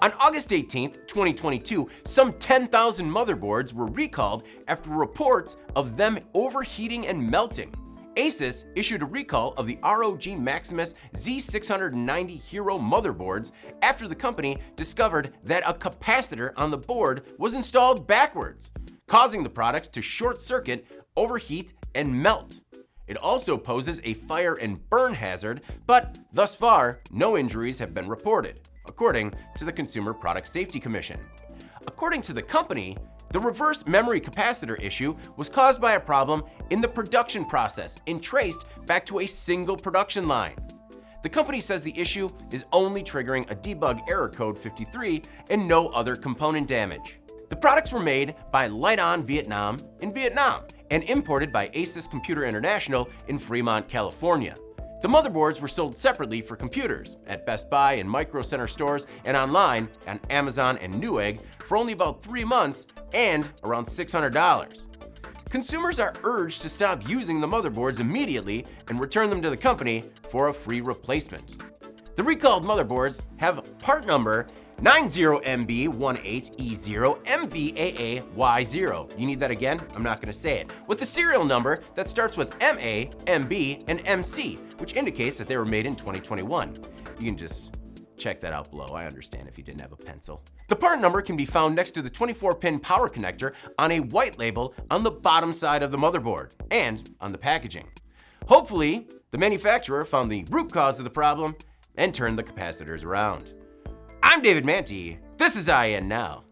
On August 18, 2022, some 10,000 motherboards were recalled after reports of them overheating and melting. Asus issued a recall of the ROG Maximus Z690 Hero motherboards after the company discovered that a capacitor on the board was installed backwards, causing the products to short circuit, overheat, and melt. It also poses a fire and burn hazard, but thus far, no injuries have been reported, according to the Consumer Product Safety Commission. According to the company, the reverse memory capacitor issue was caused by a problem in the production process and traced back to a single production line. The company says the issue is only triggering a debug error code 53 and no other component damage. The products were made by Lite-On Vietnam in Vietnam and imported by Asus Computer International in Fremont, California. The motherboards were sold separately for computers at Best Buy and Micro Center stores and online on Amazon and Newegg for only about 3 months and around $600. Consumers are urged to stop using the motherboards immediately and return them to the company for a free replacement. The recalled motherboards have part number 90MB18E0MVAAY0. You need that again? I'm not going to say it. With the serial number that starts with MA, MB, and MC, which indicates that they were made in 2021. You can just check that out below. I understand if you didn't have a pencil. The part number can be found next to the 24-pin power connector on a white label on the bottom side of the motherboard and on the packaging. Hopefully, the manufacturer found the root cause of the problem and turned the capacitors around. I'm David Manti. This is IN Now.